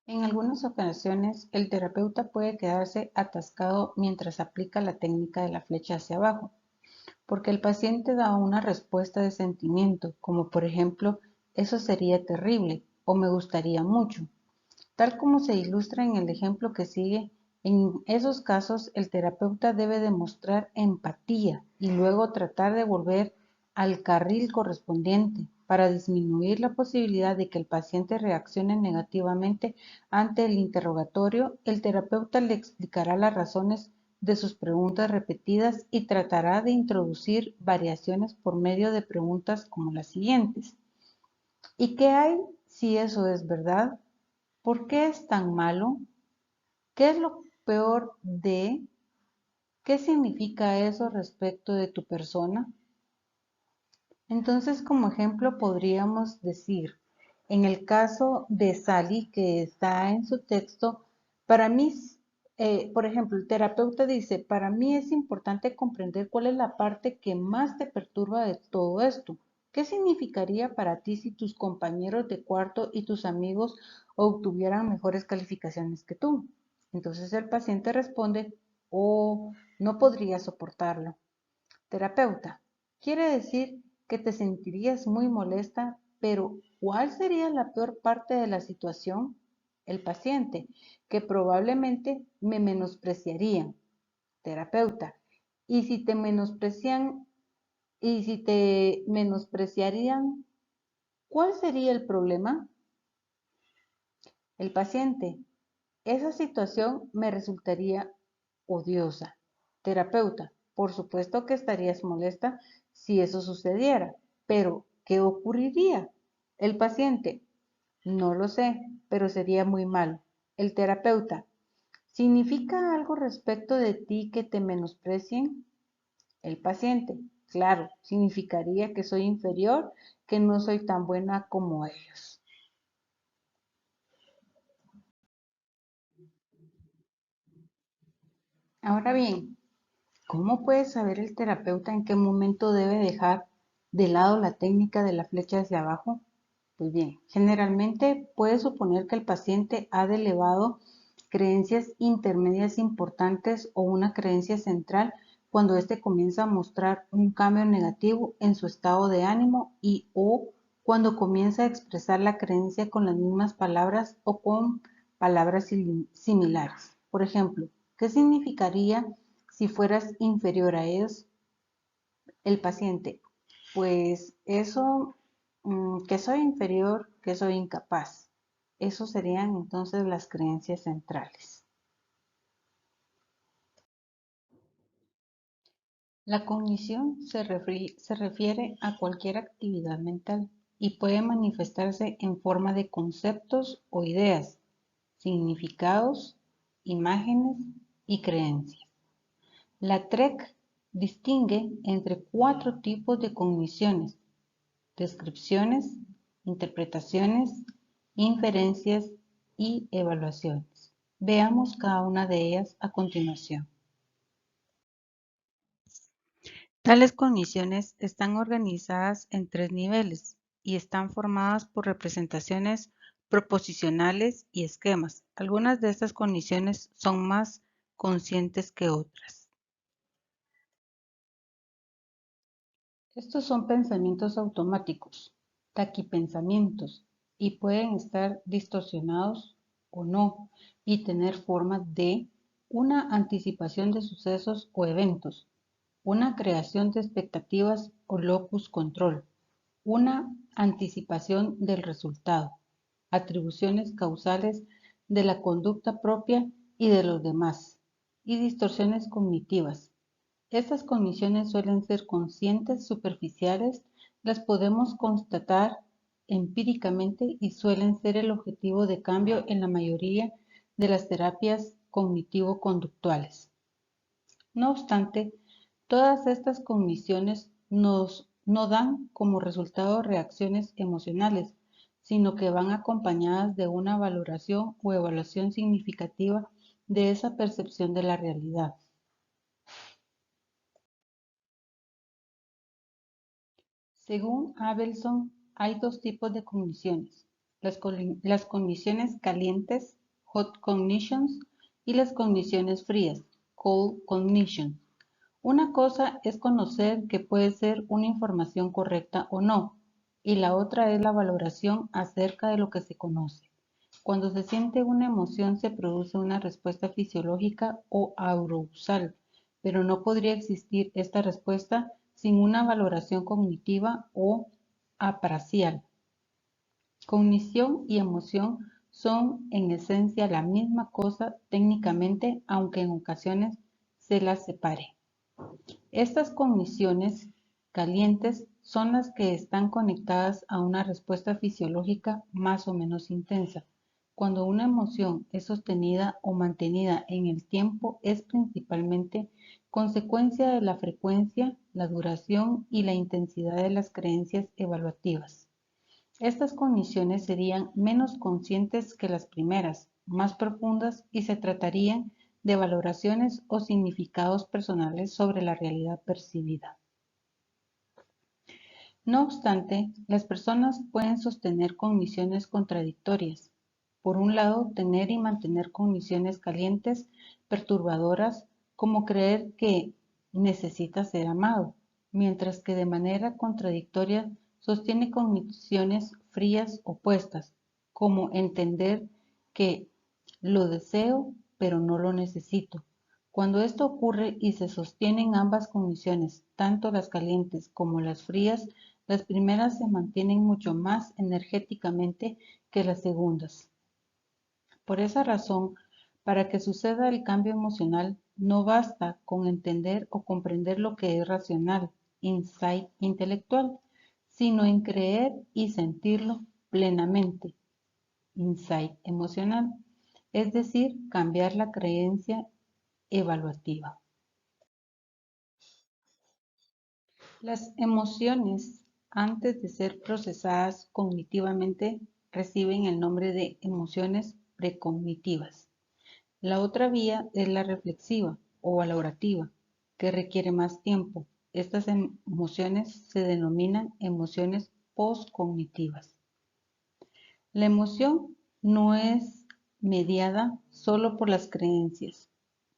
En algunas ocasiones, el terapeuta puede quedarse atascado mientras aplica la técnica de la flecha hacia abajo, porque el paciente da una respuesta de sentimiento, como por ejemplo, eso sería terrible o me gustaría mucho. Tal como se ilustra en el ejemplo que sigue, en esos casos el terapeuta debe demostrar empatía y luego tratar de volver al carril correspondiente para disminuir la posibilidad de que el paciente reaccione negativamente ante el interrogatorio. El terapeuta le explicará las razones de sus preguntas repetidas y tratará de introducir variaciones por medio de preguntas como las siguientes. ¿Y qué hay si eso es verdad? ¿Por qué es tan malo? ¿Qué es lo peor de? ¿Qué significa eso respecto de tu persona? Entonces, como ejemplo, podríamos decir, en el caso de Sally, que está en su texto, para mí, por ejemplo, el terapeuta dice, para mí es importante comprender cuál es la parte que más te perturba de todo esto. ¿Qué significaría para ti si tus compañeros de cuarto y tus amigos obtuvieran mejores calificaciones que tú? Entonces el paciente responde, oh, no podría soportarlo. Terapeuta, quiere decir que te sentirías muy molesta, pero ¿cuál sería la peor parte de la situación? El paciente, que probablemente me menospreciarían. Terapeuta, ¿y si te menosprecian y si te menospreciarían, cuál sería el problema? El paciente, esa situación me resultaría odiosa. Terapeuta, por supuesto que estarías molesta si eso sucediera, pero ¿qué ocurriría? El paciente, no lo sé, pero sería muy malo. El terapeuta, ¿significa algo respecto de ti que te menosprecien? El paciente, claro, significaría que soy inferior, que no soy tan buena como ellos. Ahora bien, ¿cómo puede saber el terapeuta en qué momento debe dejar de lado la técnica de la flecha hacia abajo? Pues bien, generalmente puede suponer que el paciente ha elevado creencias intermedias importantes o una creencia central cuando éste comienza a mostrar un cambio negativo en su estado de ánimo y o cuando comienza a expresar la creencia con las mismas palabras o con palabras similares. Por ejemplo, ¿qué significaría si fueras inferior a ellos? El paciente, pues eso, que soy inferior, que soy incapaz. Eso serían entonces las creencias centrales. La cognición se refiere a cualquier actividad mental y puede manifestarse en forma de conceptos o ideas, significados, imágenes y creencias. La TREC distingue entre cuatro tipos de cogniciones: descripciones, interpretaciones, inferencias y evaluaciones. Veamos cada una de ellas a continuación. Tales cogniciones están organizadas en tres niveles y están formadas por representaciones proposicionales y esquemas. Algunas de estas cogniciones son más conscientes que otras. Estos son pensamientos automáticos, taquipensamientos, y pueden estar distorsionados o no, y tener forma de una anticipación de sucesos o eventos, una creación de expectativas o locus control, una anticipación del resultado, atribuciones causales de la conducta propia y de los demás, y distorsiones cognitivas. Estas cogniciones suelen ser conscientes, superficiales, las podemos constatar empíricamente y suelen ser el objetivo de cambio en la mayoría de las terapias cognitivo-conductuales. No obstante, todas estas cogniciones no dan como resultado reacciones emocionales, sino que van acompañadas de una valoración o evaluación significativa de esa percepción de la realidad. Según Abelson, hay dos tipos de cogniciones: las cogniciones calientes, hot cognitions, y las cogniciones frías, cold cognitions. Una cosa es conocer que puede ser una información correcta o no, y la otra es la valoración acerca de lo que se conoce. Cuando se siente una emoción se produce una respuesta fisiológica o arousal, pero no podría existir esta respuesta sin una valoración cognitiva o apracial. Cognición y emoción son en esencia la misma cosa técnicamente, aunque en ocasiones se las separe. Estas cogniciones calientes son las que están conectadas a una respuesta fisiológica más o menos intensa. Cuando una emoción es sostenida o mantenida en el tiempo es principalmente consecuencia de la frecuencia, la duración y la intensidad de las creencias evaluativas. Estas cogniciones serían menos conscientes que las primeras, más profundas y se tratarían de valoraciones o significados personales sobre la realidad percibida. No obstante, las personas pueden sostener cogniciones contradictorias. Por un lado, tener y mantener cogniciones calientes, perturbadoras, como creer que necesita ser amado, mientras que de manera contradictoria sostiene cogniciones frías opuestas, como entender que lo deseo, pero no lo necesito. Cuando esto ocurre y se sostienen ambas cogniciones, tanto las calientes como las frías, las primeras se mantienen mucho más energéticamente que las segundas. Por esa razón, para que suceda el cambio emocional, no basta con entender o comprender lo que es racional, insight intelectual, sino en creer y sentirlo plenamente, insight emocional, es decir, cambiar la creencia evaluativa. Las emociones, antes de ser procesadas cognitivamente, reciben el nombre de emociones precognitivas. La otra vía es la reflexiva o valorativa, que requiere más tiempo. Estas emociones se denominan emociones postcognitivas. La emoción no es mediada solo por las creencias,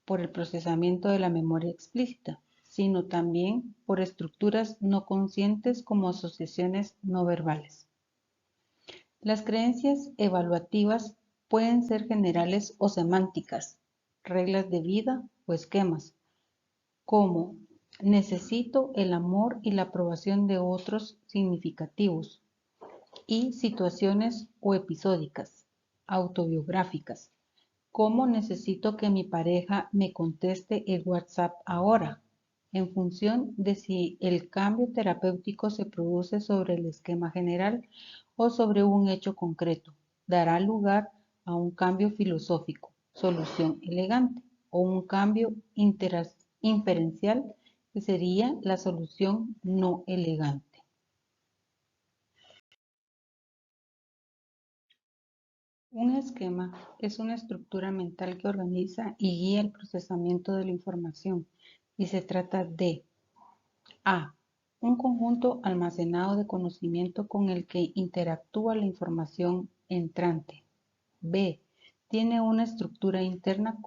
por el procesamiento de la memoria explícita, sino también por estructuras no conscientes como asociaciones no verbales. Las creencias evaluativas pueden ser generales o semánticas, reglas de vida o esquemas, como necesito el amor y la aprobación de otros significativos, y situaciones o episódicas, autobiográficas, como necesito que mi pareja me conteste el WhatsApp ahora, en función de si el cambio terapéutico se produce sobre el esquema general o sobre un hecho concreto. Dará lugar a un cambio filosófico, solución elegante, o un cambio inferencial que sería la solución no elegante. Un esquema es una estructura mental que organiza y guía el procesamiento de la información y se trata de A. Un conjunto almacenado de conocimiento con el que interactúa la información entrante. B. Tiene una estructura interna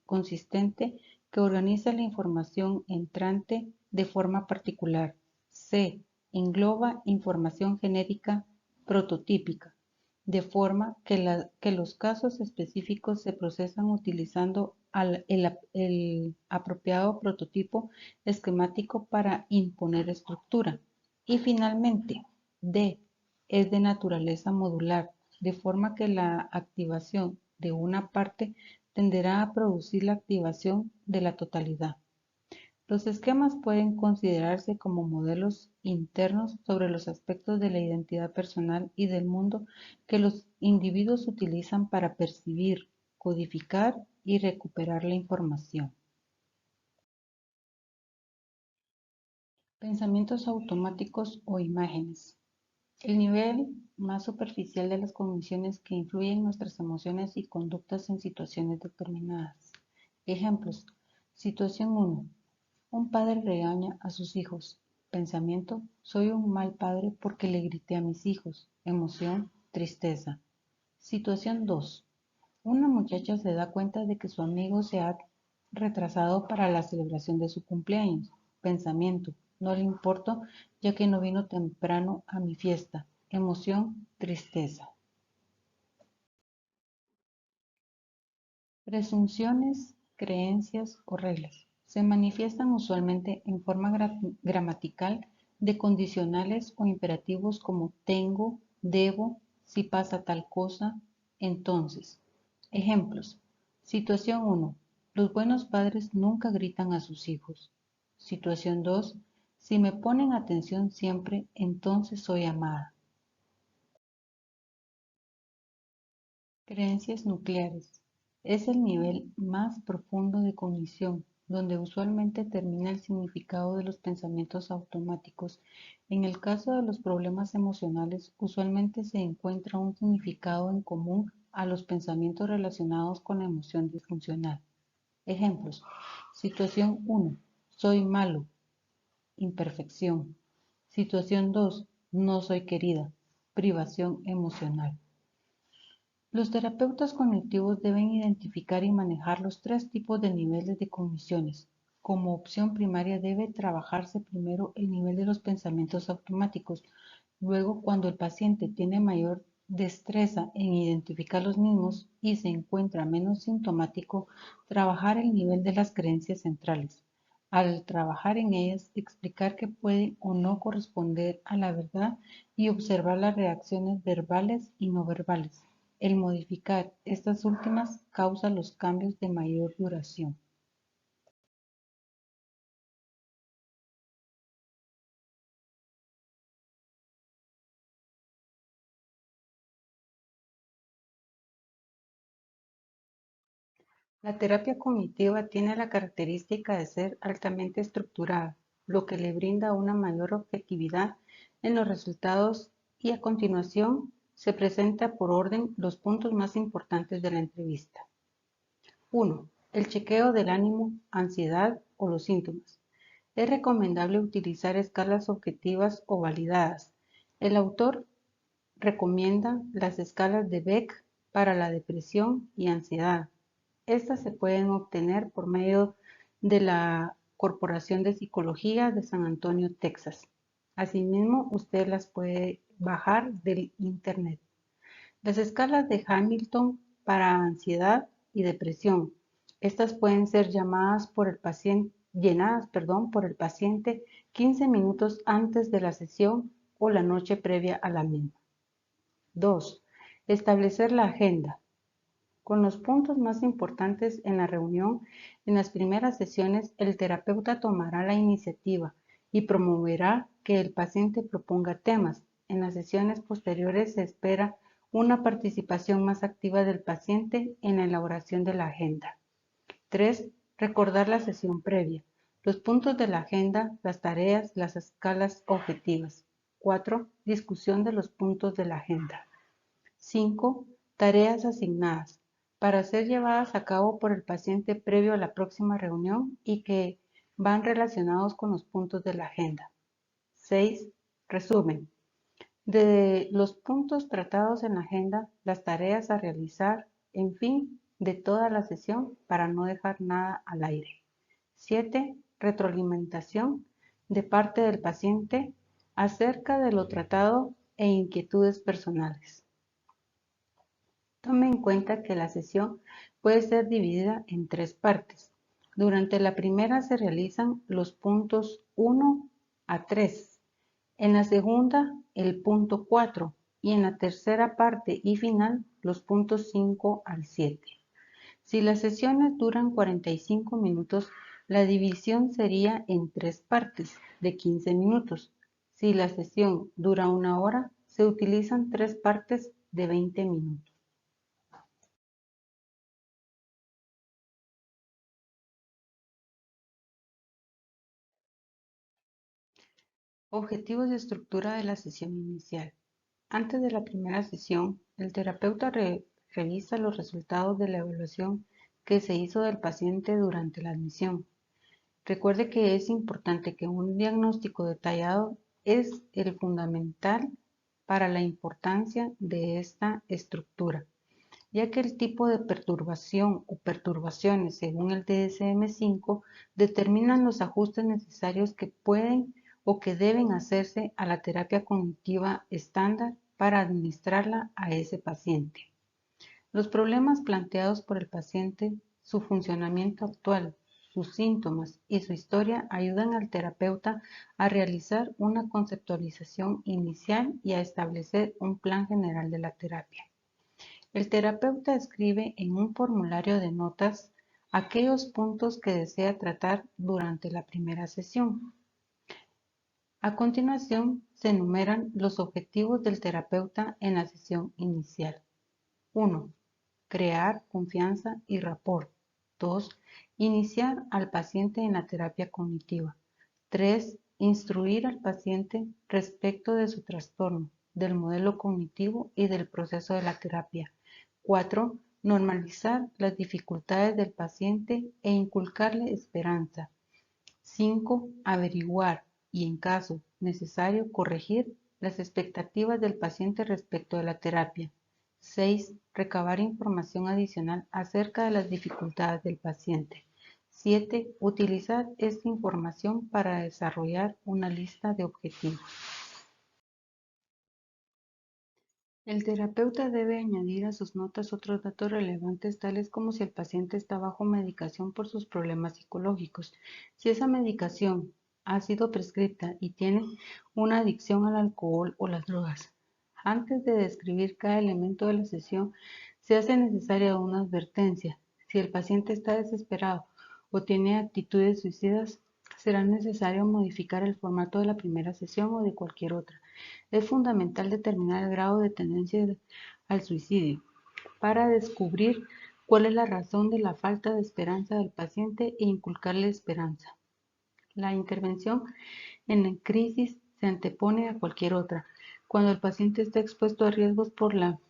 consistente que organiza la información entrante de forma particular. C. Engloba información genérica prototípica, de forma que los casos específicos se procesan utilizando el apropiado prototipo esquemático para imponer estructura. Y finalmente, D. Es de naturaleza modular, de forma que la activación de una parte tenderá a producir la activación de la totalidad. Los esquemas pueden considerarse como modelos internos sobre los aspectos de la identidad personal y del mundo que los individuos utilizan para percibir, codificar y recuperar la información. Pensamientos automáticos o imágenes. El nivel más superficial de las cogniciones que influyen en nuestras emociones y conductas en situaciones determinadas. Ejemplos. Situación 1. Un padre regaña a sus hijos. Pensamiento. Soy un mal padre porque le grité a mis hijos. Emoción. tristeza. Situación 2. Una muchacha se da cuenta de que su amigo se ha retrasado para la celebración de su cumpleaños. Pensamiento: no le importo ya que no vino temprano a mi fiesta. Emoción: tristeza. Presunciones, creencias o reglas. Se manifiestan usualmente en forma gramatical de condicionales o imperativos como tengo, debo, si pasa tal cosa, entonces. Ejemplos. Situación 1. Los buenos padres nunca gritan a sus hijos. Situación 2. Si me ponen atención siempre, entonces soy amada. Creencias nucleares. Es el nivel más profundo de cognición, donde usualmente termina el significado de los pensamientos automáticos. En el caso de los problemas emocionales, usualmente se encuentra un significado en común a los pensamientos relacionados con la emoción disfuncional. Ejemplos. Situación 1. Soy malo. Imperfección. Situación 2. No soy querida. Privación emocional. Los terapeutas cognitivos deben identificar y manejar los tres tipos de niveles de cogniciones. Como opción primaria debe trabajarse primero el nivel de los pensamientos automáticos. Luego, cuando el paciente tiene mayor destreza en identificar los mismos y se encuentra menos sintomático, trabajar el nivel de las creencias centrales. Al trabajar en ellas, explicar que pueden o no corresponder a la verdad y observar las reacciones verbales y no verbales. El modificar estas últimas causa los cambios de mayor duración. La terapia cognitiva tiene la característica de ser altamente estructurada, lo que le brinda una mayor objetividad en los resultados y a continuación se presenta por orden los puntos más importantes de la entrevista. 1. El chequeo del ánimo, ansiedad o los síntomas. Es recomendable utilizar escalas objetivas o validadas. El autor recomienda las escalas de Beck para la depresión y ansiedad. Estas se pueden obtener por medio de la Corporación de Psicología de San Antonio, Texas. Asimismo, usted las puede bajar del internet. Las escalas de Hamilton para ansiedad y depresión. Estas pueden ser llenadas por el paciente 15 minutos antes de la sesión o la noche previa a la misma. 2. Establecer la agenda. Con los puntos más importantes en la reunión, en las primeras sesiones, el terapeuta tomará la iniciativa y promoverá que el paciente proponga temas. En las sesiones posteriores se espera una participación más activa del paciente en la elaboración de la agenda. 3. Recordar la sesión previa. Los puntos de la agenda, las tareas, las escalas objetivas. 4. Discusión de los puntos de la agenda. 5. Tareas asignadas para ser llevadas a cabo por el paciente previo a la próxima reunión y que van relacionados con los puntos de la agenda. 6. Resumen. De los puntos tratados en la agenda, las tareas a realizar, en fin, de toda la sesión para no dejar nada al aire. 7. Retroalimentación de parte del paciente acerca de lo tratado e inquietudes personales. Tome en cuenta que la sesión puede ser dividida en tres partes. Durante la primera se realizan los puntos 1 a 3, en la segunda el punto 4 y en la tercera parte y final los puntos 5 al 7. Si las sesiones duran 45 minutos, la división sería en tres partes de 15 minutos. Si la sesión dura una hora, se utilizan tres partes de 20 minutos. Objetivos y estructura de la sesión inicial. Antes de la primera sesión, el terapeuta revisa los resultados de la evaluación que se hizo del paciente durante la admisión. Recuerde que es importante que un diagnóstico detallado es el fundamental para la importancia de esta estructura, ya que el tipo de perturbación o perturbaciones según el DSM-5 determinan los ajustes necesarios que pueden o que deben hacerse a la terapia cognitiva estándar para administrarla a ese paciente. Los problemas planteados por el paciente, su funcionamiento actual, sus síntomas y su historia ayudan al terapeuta a realizar una conceptualización inicial y a establecer un plan general de la terapia. El terapeuta escribe en un formulario de notas aquellos puntos que desea tratar durante la primera sesión. A continuación, se enumeran los objetivos del terapeuta en la sesión inicial. 1. Crear confianza y rapport. 2. Iniciar al paciente en la terapia cognitiva. 3. Instruir al paciente respecto de su trastorno, del modelo cognitivo y del proceso de la terapia. 4. Normalizar las dificultades del paciente e inculcarle esperanza. 5. Averiguar y, en caso necesario, corregir las expectativas del paciente respecto de la terapia. 6. Recabar información adicional acerca de las dificultades del paciente. 7. Utilizar esta información para desarrollar una lista de objetivos. El terapeuta debe añadir a sus notas otros datos relevantes, tales como si el paciente está bajo medicación por sus problemas psicológicos, si esa medicación ha sido prescrita y tiene una adicción al alcohol o las drogas. Antes de describir cada elemento de la sesión, se hace necesaria una advertencia. Si el paciente está desesperado o tiene actitudes suicidas, será necesario modificar el formato de la primera sesión o de cualquier otra. Es fundamental determinar el grado de tendencia al suicidio para descubrir cuál es la razón de la falta de esperanza del paciente e inculcarle esperanza. La intervención en la crisis se antepone a cualquier otra. Cuando el paciente está expuesto a riesgos por la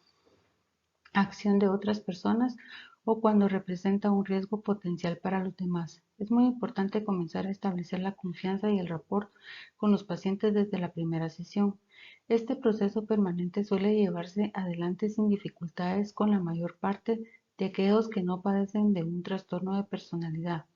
acción de otras personas o cuando representa un riesgo potencial para los demás. Es muy importante comenzar a establecer la confianza y el rapport con los pacientes desde la primera sesión. Este proceso permanente suele llevarse adelante sin dificultades con la mayor parte de aquellos que no padecen de un trastorno de personalidad.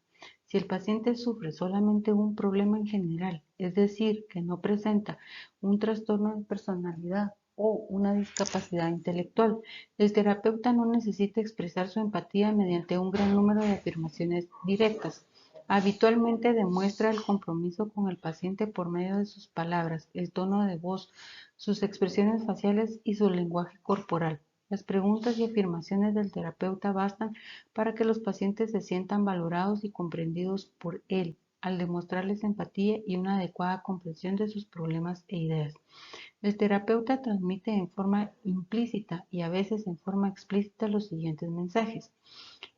Si el paciente sufre solamente un problema en general, es decir, que no presenta un trastorno de personalidad o una discapacidad intelectual, el terapeuta no necesita expresar su empatía mediante un gran número de afirmaciones directas. Habitualmente demuestra el compromiso con el paciente por medio de sus palabras, el tono de voz, sus expresiones faciales y su lenguaje corporal. Las preguntas y afirmaciones del terapeuta bastan para que los pacientes se sientan valorados y comprendidos por él, al demostrarles empatía y una adecuada comprensión de sus problemas e ideas. El terapeuta transmite en forma implícita y a veces en forma explícita los siguientes mensajes: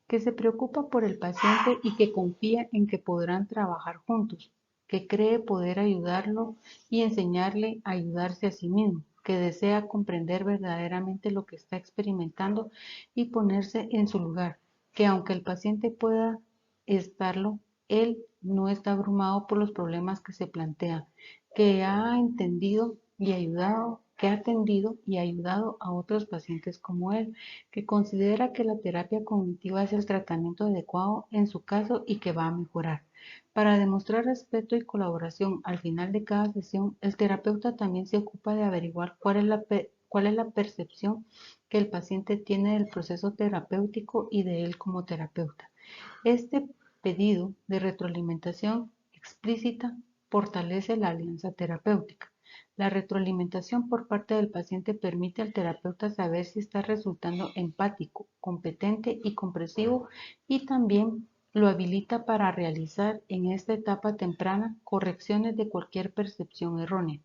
que se preocupa por el paciente y que confía en que podrán trabajar juntos, que cree poder ayudarlo y enseñarle a ayudarse a sí mismo, que desea comprender verdaderamente lo que está experimentando y ponerse en su lugar, que aunque el paciente pueda estarlo, él no está abrumado por los problemas que se plantean, que ha entendido y ayudado, que ha atendido y ayudado a otros pacientes como él, que considera que la terapia cognitiva es el tratamiento adecuado en su caso y que va a mejorar. Para demostrar respeto y colaboración al final de cada sesión, el terapeuta también se ocupa de averiguar cuál es la percepción que el paciente tiene del proceso terapéutico y de él como terapeuta. Este pedido de retroalimentación explícita fortalece la alianza terapéutica. La retroalimentación por parte del paciente permite al terapeuta saber si está resultando empático, competente y comprensivo, y también lo habilita para realizar en esta etapa temprana correcciones de cualquier percepción errónea.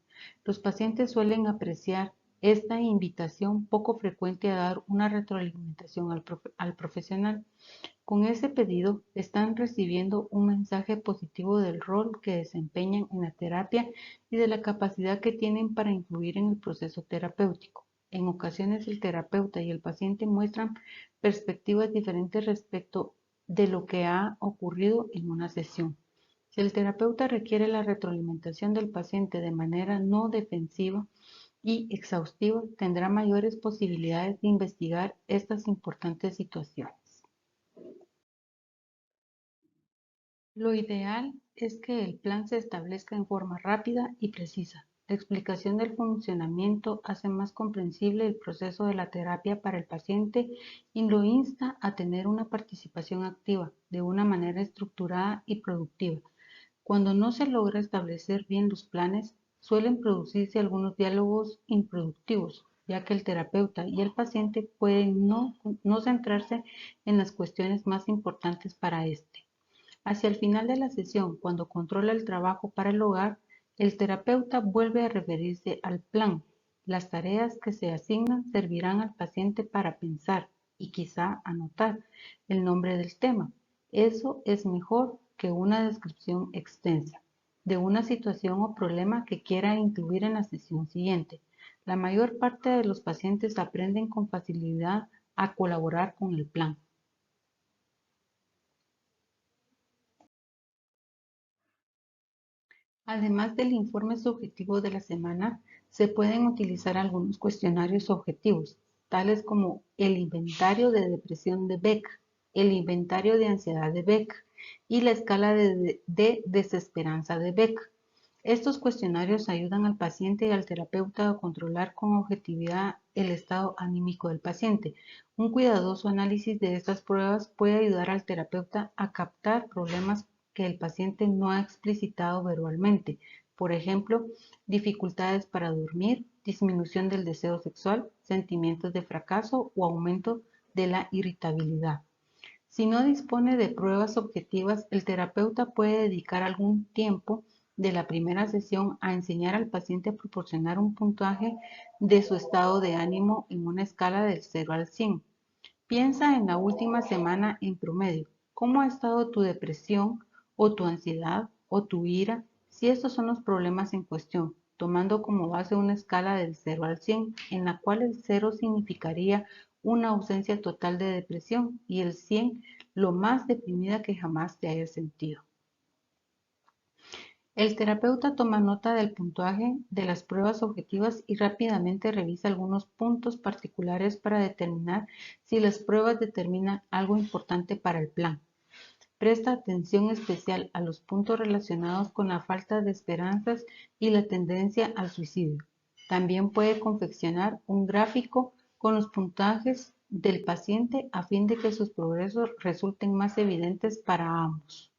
Los pacientes suelen apreciar esta invitación poco frecuente a dar una retroalimentación al profesional. Con ese pedido están recibiendo un mensaje positivo del rol que desempeñan en la terapia y de la capacidad que tienen para influir en el proceso terapéutico. En ocasiones el terapeuta y el paciente muestran perspectivas diferentes respecto de lo que ha ocurrido en una sesión. Si el terapeuta requiere la retroalimentación del paciente de manera no defensiva, y exhaustivo, tendrá mayores posibilidades de investigar estas importantes situaciones. Lo ideal es que el plan se establezca en forma rápida y precisa. La explicación del funcionamiento hace más comprensible el proceso de la terapia para el paciente y lo insta a tener una participación activa, de una manera estructurada y productiva. Cuando no se logra establecer bien los planes, suelen producirse algunos diálogos improductivos, ya que el terapeuta y el paciente pueden no centrarse en las cuestiones más importantes para este. Hacia el final de la sesión, cuando controla el trabajo para el hogar, el terapeuta vuelve a referirse al plan. Las tareas que se asignan servirán al paciente para pensar y quizá anotar el nombre del tema. Eso es mejor que una descripción extensa de una situación o problema que quiera incluir en la sesión siguiente. La mayor parte de los pacientes aprenden con facilidad a colaborar con el plan. Además del informe subjetivo de la semana, se pueden utilizar algunos cuestionarios objetivos, tales como el inventario de depresión de Beck, el inventario de ansiedad de Beck y la escala de desesperanza de Beck. Estos cuestionarios ayudan al paciente y al terapeuta a controlar con objetividad el estado anímico del paciente. Un cuidadoso análisis de estas pruebas puede ayudar al terapeuta a captar problemas que el paciente no ha explicitado verbalmente. Por ejemplo, dificultades para dormir, disminución del deseo sexual, sentimientos de fracaso o aumento de la irritabilidad. Si no dispone de pruebas objetivas, el terapeuta puede dedicar algún tiempo de la primera sesión a enseñar al paciente a proporcionar un puntaje de su estado de ánimo en una escala del 0 al 100. Piensa en la última semana en promedio. ¿Cómo ha estado tu depresión o tu ansiedad o tu ira? Si estos son los problemas en cuestión, tomando como base una escala del 0 al 100, en la cual el 0 significaría una ausencia total de depresión y el 100 lo más deprimida que jamás te hayas sentido. El terapeuta toma nota del puntaje de las pruebas objetivas y rápidamente revisa algunos puntos particulares para determinar si las pruebas determinan algo importante para el plan. Presta atención especial a los puntos relacionados con la falta de esperanzas y la tendencia al suicidio. También puede confeccionar un gráfico con los puntajes del paciente a fin de que sus progresos resulten más evidentes para ambos.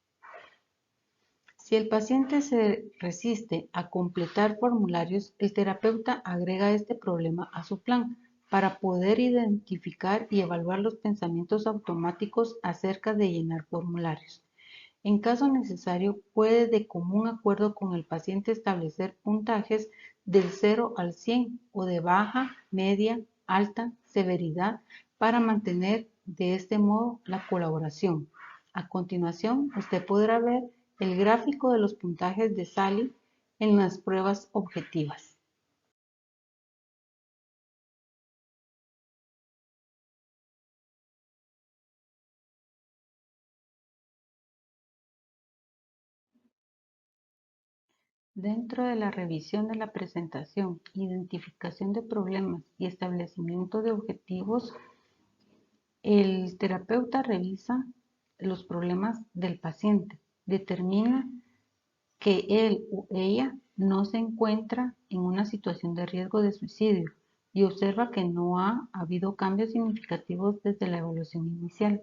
Si el paciente se resiste a completar formularios, el terapeuta agrega este problema a su plan para poder identificar y evaluar los pensamientos automáticos acerca de llenar formularios. En caso necesario, puede de común acuerdo con el paciente establecer puntajes del 0 al 100 o de baja, media, alta severidad para mantener de este modo la colaboración. A continuación, usted podrá ver el gráfico de los puntajes de Sally en las pruebas objetivas. Dentro de la revisión de la presentación, identificación de problemas y establecimiento de objetivos, el terapeuta revisa los problemas del paciente, determina que él o ella no se encuentra en una situación de riesgo de suicidio y observa que no ha habido cambios significativos desde la evaluación inicial.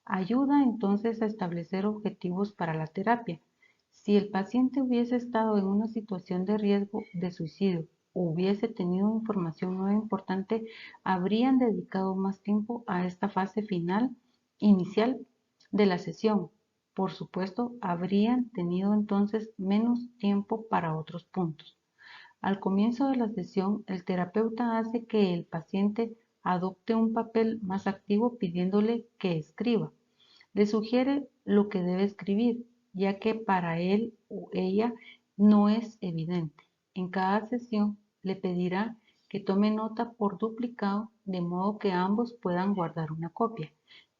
Ayuda entonces a establecer objetivos para la terapia. Si el paciente hubiese estado en una situación de riesgo de suicidio o hubiese tenido información nueva importante, habrían dedicado más tiempo a esta fase final inicial de la sesión. Por supuesto, habrían tenido entonces menos tiempo para otros puntos. Al comienzo de la sesión, el terapeuta hace que el paciente adopte un papel más activo pidiéndole que escriba. Le sugiere lo que debe escribir, ya que para él o ella no es evidente. En cada sesión le pedirá que tome nota por duplicado, de modo que ambos puedan guardar una copia.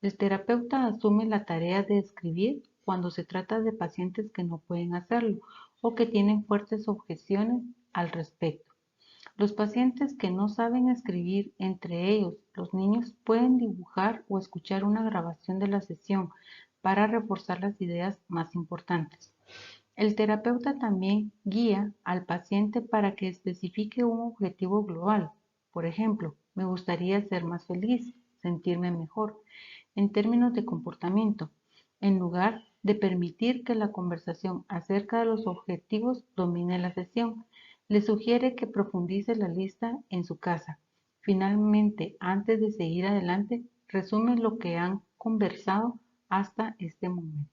El terapeuta asume la tarea de escribir cuando se trata de pacientes que no pueden hacerlo o que tienen fuertes objeciones al respecto. Los pacientes que no saben escribir, entre ellos los niños, pueden dibujar o escuchar una grabación de la sesión para reforzar las ideas más importantes. El terapeuta también guía al paciente para que especifique un objetivo global. Por ejemplo, me gustaría ser más feliz, sentirme mejor, en términos de comportamiento, en lugar de permitir que la conversación acerca de los objetivos domine la sesión. Le sugiere que profundice la lista en su casa. Finalmente, antes de seguir adelante, resume lo que han conversado hasta este momento.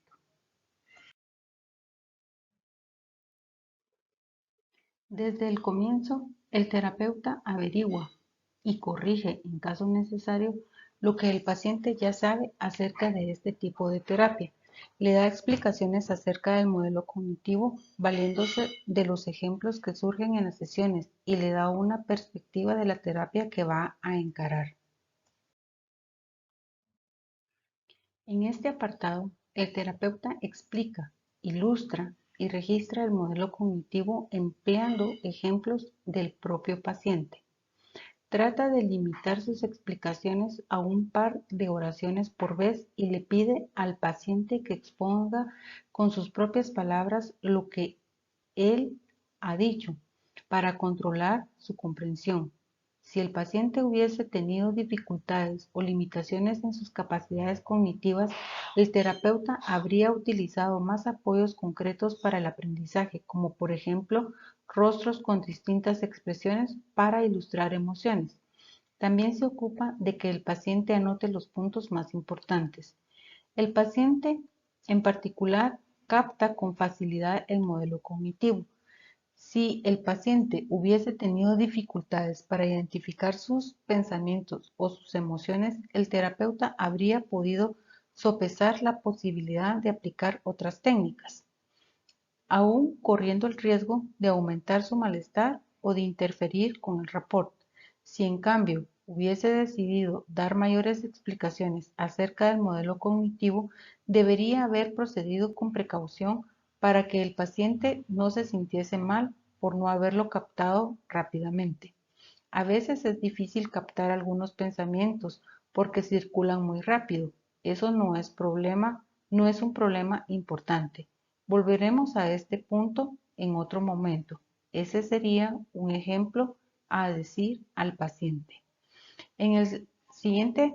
Desde el comienzo, el terapeuta averigua y corrige, en caso necesario, lo que el paciente ya sabe acerca de este tipo de terapia. Le da explicaciones acerca del modelo cognitivo, valiéndose de los ejemplos que surgen en las sesiones, y le da una perspectiva de la terapia que va a encarar. En este apartado, el terapeuta explica, ilustra y registra el modelo cognitivo empleando ejemplos del propio paciente. Trata de limitar sus explicaciones a un par de oraciones por vez y le pide al paciente que exponga con sus propias palabras lo que él ha dicho para controlar su comprensión. Si el paciente hubiese tenido dificultades o limitaciones en sus capacidades cognitivas, el terapeuta habría utilizado más apoyos concretos para el aprendizaje, como por ejemplo rostros con distintas expresiones para ilustrar emociones. También se ocupa de que el paciente anote los puntos más importantes. El paciente, en particular, capta con facilidad el modelo cognitivo. Si el paciente hubiese tenido dificultades para identificar sus pensamientos o sus emociones, el terapeuta habría podido sopesar la posibilidad de aplicar otras técnicas, aún corriendo el riesgo de aumentar su malestar o de interferir con el rapport. Si en cambio hubiese decidido dar mayores explicaciones acerca del modelo cognitivo, debería haber procedido con precaución para que el paciente no se sintiese mal por no haberlo captado rápidamente. A veces es difícil captar algunos pensamientos porque circulan muy rápido. Eso no es un problema importante. Volveremos a este punto en otro momento. Ese sería un ejemplo a decir al paciente. En el siguiente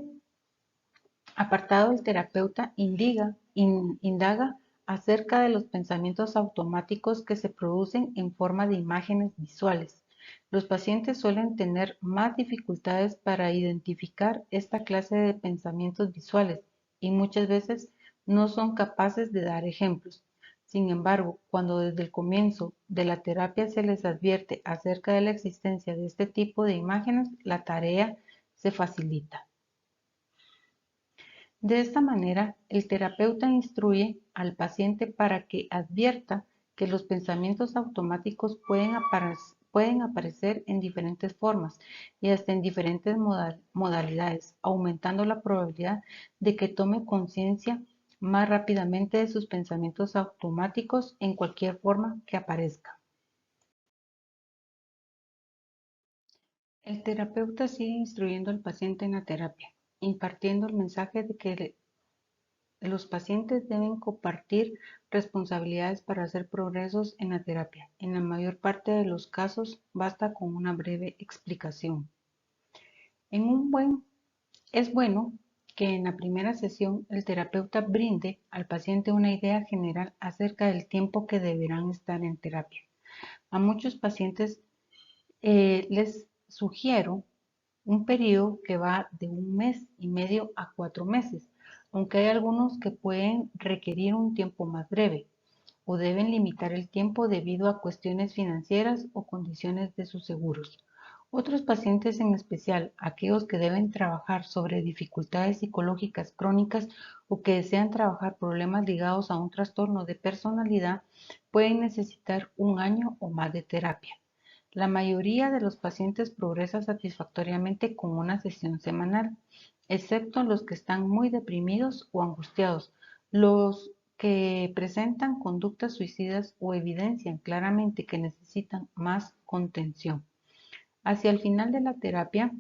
apartado, el terapeuta indaga acerca de los pensamientos automáticos que se producen en forma de imágenes visuales. Los pacientes suelen tener más dificultades para identificar esta clase de pensamientos visuales y muchas veces no son capaces de dar ejemplos. Sin embargo, cuando desde el comienzo de la terapia se les advierte acerca de la existencia de este tipo de imágenes, la tarea se facilita. De esta manera, el terapeuta instruye al paciente para que advierta que los pensamientos automáticos pueden aparecer en diferentes formas y hasta en diferentes modalidades, aumentando la probabilidad de que tome conciencia más rápidamente de sus pensamientos automáticos en cualquier forma que aparezca. El terapeuta sigue instruyendo al paciente en la terapia, impartiendo el mensaje de que los pacientes deben compartir responsabilidades para hacer progresos en la terapia. En la mayor parte de los casos basta con una breve explicación. Es bueno que en la primera sesión el terapeuta brinde al paciente una idea general acerca del tiempo que deberán estar en terapia. A muchos pacientes les sugiero un periodo que va de 1 mes y medio a 4 meses, aunque hay algunos que pueden requerir un tiempo más breve o deben limitar el tiempo debido a cuestiones financieras o condiciones de sus seguros. Otros pacientes, en especial aquellos que deben trabajar sobre dificultades psicológicas crónicas o que desean trabajar problemas ligados a un trastorno de personalidad, pueden necesitar 1 año o más de terapia. La mayoría de los pacientes progresa satisfactoriamente con una sesión semanal, excepto los que están muy deprimidos o angustiados, los que presentan conductas suicidas o evidencian claramente que necesitan más contención. Hacia el final de la terapia,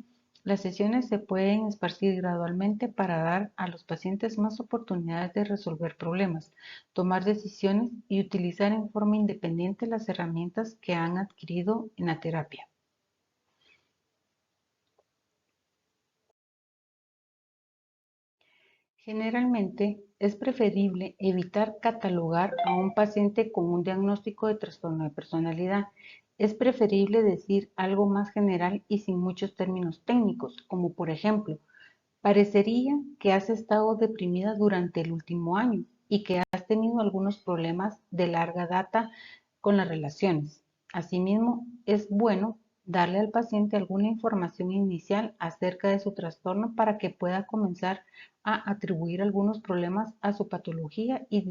las sesiones se pueden esparcir gradualmente para dar a los pacientes más oportunidades de resolver problemas, tomar decisiones y utilizar en forma independiente las herramientas que han adquirido en la terapia. Generalmente, es preferible evitar catalogar a un paciente con un diagnóstico de trastorno de personalidad. Es preferible decir algo más general y sin muchos términos técnicos, como por ejemplo, parecería que has estado deprimida durante el último año y que has tenido algunos problemas de larga data con las relaciones. Asimismo, es bueno darle al paciente alguna información inicial acerca de su trastorno para que pueda comenzar a atribuir algunos problemas a su patología y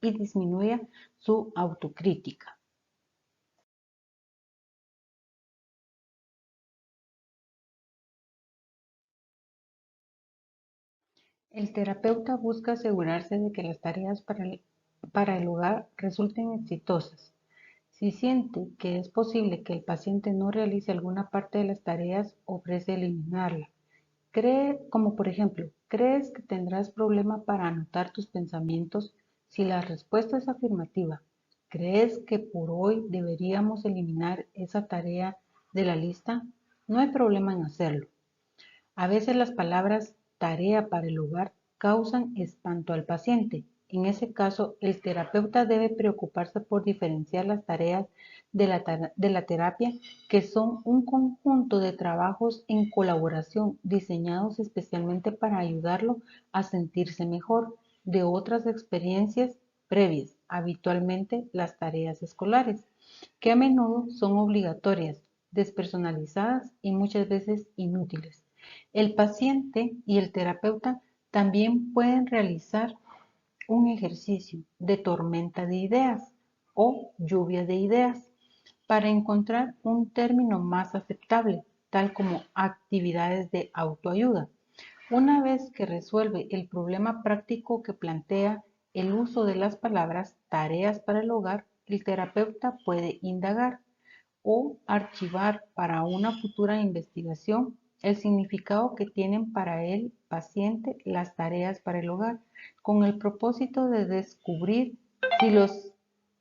disminuya su autocrítica. El terapeuta busca asegurarse de que las tareas para el hogar resulten exitosas. Si siente que es posible que el paciente no realice alguna parte de las tareas, ofrece eliminarla. Como por ejemplo, ¿crees que tendrás problema para anotar tus pensamientos? Si la respuesta es afirmativa, ¿crees que por hoy deberíamos eliminar esa tarea de la lista? No hay problema en hacerlo. A veces las palabras tarea para el hogar causan espanto al paciente. En ese caso, el terapeuta debe preocuparse por diferenciar las tareas de la terapia, que son un conjunto de trabajos en colaboración diseñados especialmente para ayudarlo a sentirse mejor, de otras experiencias previas, habitualmente las tareas escolares, que a menudo son obligatorias, despersonalizadas y muchas veces inútiles. El paciente y el terapeuta también pueden realizar un ejercicio de tormenta de ideas o lluvia de ideas para encontrar un término más aceptable, tal como actividades de autoayuda. Una vez que resuelve el problema práctico que plantea el uso de las palabras tareas para el hogar, el terapeuta puede indagar o archivar para una futura investigación el significado que tienen para el paciente las tareas para el hogar, con el propósito de descubrir si,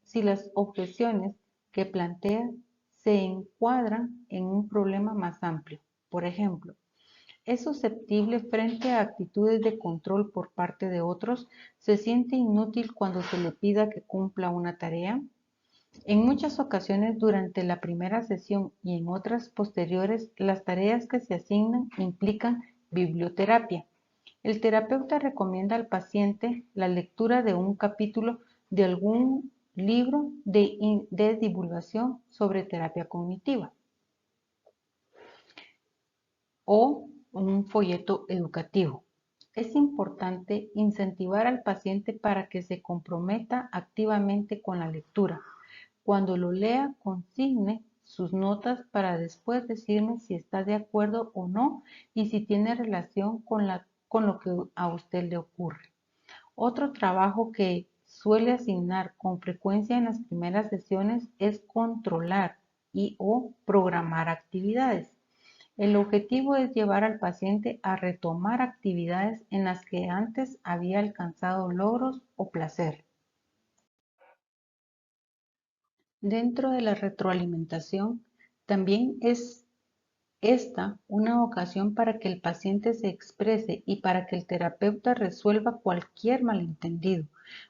si las objeciones que plantea se encuadran en un problema más amplio. Por ejemplo, es susceptible frente a actitudes de control por parte de otros, se siente inútil cuando se le pida que cumpla una tarea. En muchas ocasiones durante la primera sesión y en otras posteriores, las tareas que se asignan implican biblioterapia. El terapeuta recomienda al paciente la lectura de un capítulo de algún libro de divulgación sobre terapia cognitiva o un folleto educativo. Es importante incentivar al paciente para que se comprometa activamente con la lectura. Cuando lo lea, consigne sus notas para después decirme si está de acuerdo o no y si tiene relación con lo que a usted le ocurre. Otro trabajo que suele asignar con frecuencia en las primeras sesiones es controlar y o programar actividades. El objetivo es llevar al paciente a retomar actividades en las que antes había alcanzado logros o placer. Dentro de la retroalimentación, también es esta una ocasión para que el paciente se exprese y para que el terapeuta resuelva cualquier malentendido.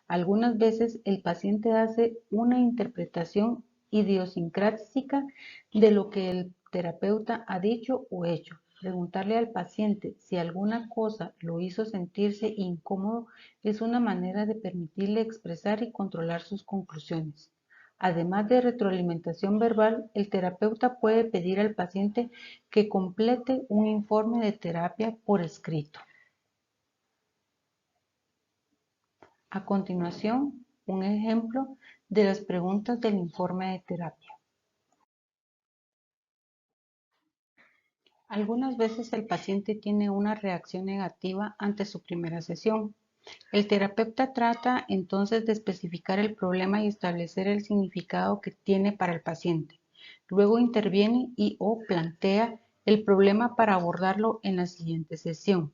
Algunas veces el paciente hace una interpretación idiosincrática de lo que el terapeuta ha dicho o hecho. Preguntarle al paciente si alguna cosa lo hizo sentirse incómodo es una manera de permitirle expresar y controlar sus conclusiones. Además de retroalimentación verbal, el terapeuta puede pedir al paciente que complete un informe de terapia por escrito. A continuación, un ejemplo de las preguntas del informe de terapia. Algunas veces el paciente tiene una reacción negativa ante su primera sesión. El terapeuta trata entonces de especificar el problema y establecer el significado que tiene para el paciente. Luego interviene y o plantea el problema para abordarlo en la siguiente sesión.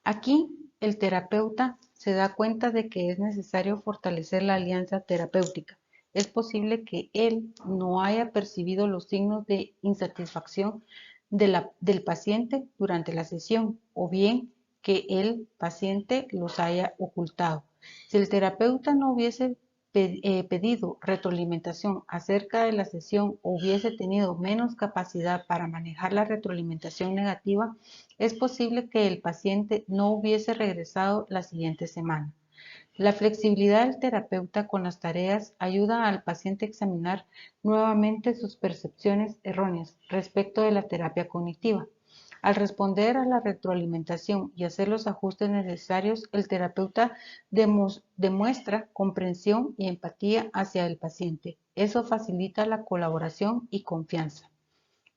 Aquí, el terapeuta se da cuenta de que es necesario fortalecer la alianza terapéutica. Es posible que él no haya percibido los signos de insatisfacción del paciente durante la sesión o bien que el paciente los haya ocultado. Si el terapeuta no hubiese pedido retroalimentación acerca de la sesión o hubiese tenido menos capacidad para manejar la retroalimentación negativa, es posible que el paciente no hubiese regresado la siguiente semana. La flexibilidad del terapeuta con las tareas ayuda al paciente a examinar nuevamente sus percepciones erróneas respecto de la terapia cognitiva. Al responder a la retroalimentación y hacer los ajustes necesarios, el terapeuta demuestra comprensión y empatía hacia el paciente. Eso facilita la colaboración y confianza.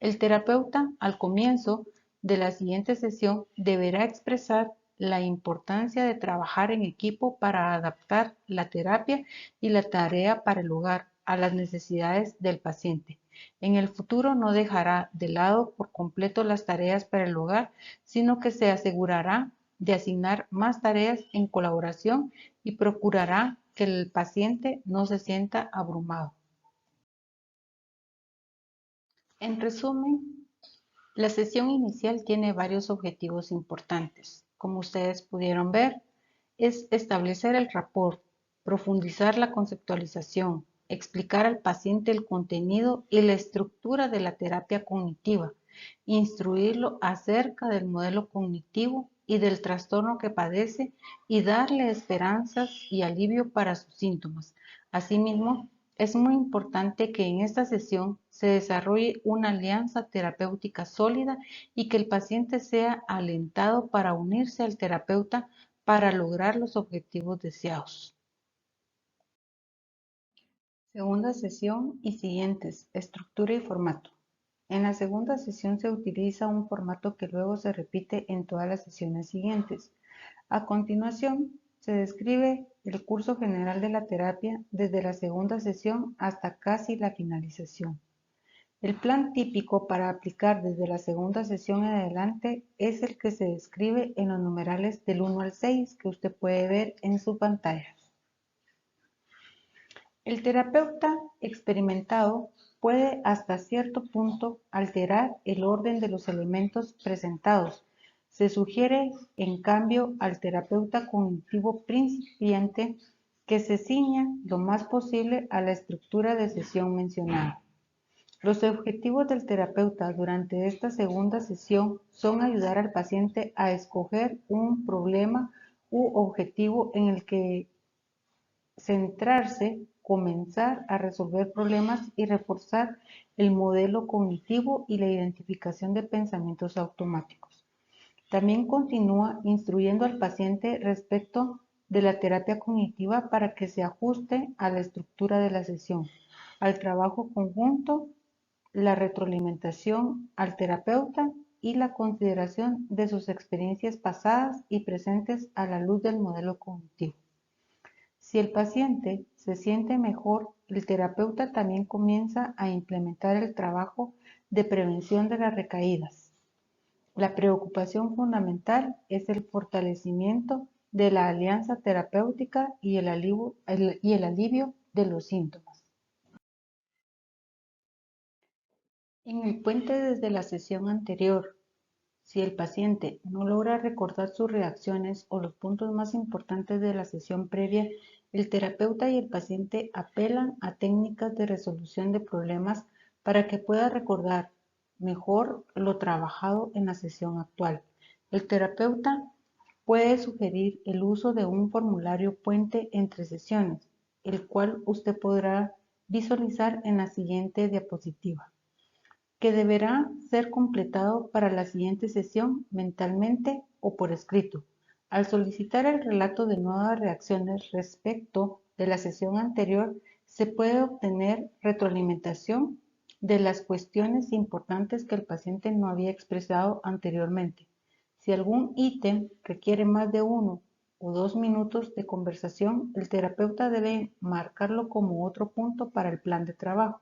El terapeuta, al comienzo de la siguiente sesión, deberá expresar la importancia de trabajar en equipo para adaptar la terapia y la tarea para el hogar a las necesidades del paciente. En el futuro no dejará de lado por completo las tareas para el hogar, sino que se asegurará de asignar más tareas en colaboración y procurará que el paciente no se sienta abrumado. En resumen, la sesión inicial tiene varios objetivos importantes. Como ustedes pudieron ver, es establecer el rapport, profundizar la conceptualización, explicar al paciente el contenido y la estructura de la terapia cognitiva, instruirlo acerca del modelo cognitivo y del trastorno que padece y darle esperanzas y alivio para sus síntomas. Asimismo, es muy importante que en esta sesión se desarrolle una alianza terapéutica sólida y que el paciente sea alentado para unirse al terapeuta para lograr los objetivos deseados. Segunda sesión y siguientes, estructura y formato. En la segunda sesión se utiliza un formato que luego se repite en todas las sesiones siguientes. A continuación, se describe el curso general de la terapia desde la segunda sesión hasta casi la finalización. El plan típico para aplicar desde la segunda sesión en adelante es el que se describe en los numerales del 1 al 6 que usted puede ver en su pantalla. El terapeuta experimentado puede hasta cierto punto alterar el orden de los elementos presentados. Se sugiere, en cambio, al terapeuta cognitivo principiante que se ciña lo más posible a la estructura de sesión mencionada. Los objetivos del terapeuta durante esta segunda sesión son ayudar al paciente a escoger un problema u objetivo en el que centrarse, comenzar a resolver problemas y reforzar el modelo cognitivo y la identificación de pensamientos automáticos. También continúa instruyendo al paciente respecto de la terapia cognitiva para que se ajuste a la estructura de la sesión, al trabajo conjunto, la retroalimentación al terapeuta y la consideración de sus experiencias pasadas y presentes a la luz del modelo cognitivo. Si el paciente se siente mejor, el terapeuta también comienza a implementar el trabajo de prevención de las recaídas. La preocupación fundamental es el fortalecimiento de la alianza terapéutica y el alivio de los síntomas. En el puente desde la sesión anterior, si el paciente no logra recordar sus reacciones o los puntos más importantes de la sesión previa, el terapeuta y el paciente apelan a técnicas de resolución de problemas para que pueda recordar mejor lo trabajado en la sesión actual. El terapeuta puede sugerir el uso de un formulario puente entre sesiones, el cual usted podrá visualizar en la siguiente diapositiva, que deberá ser completado para la siguiente sesión mentalmente o por escrito. Al solicitar el relato de nuevas reacciones respecto de la sesión anterior, se puede obtener retroalimentación de las cuestiones importantes que el paciente no había expresado anteriormente. Si algún ítem requiere más de 1 o 2 minutos de conversación, el terapeuta debe marcarlo como otro punto para el plan de trabajo.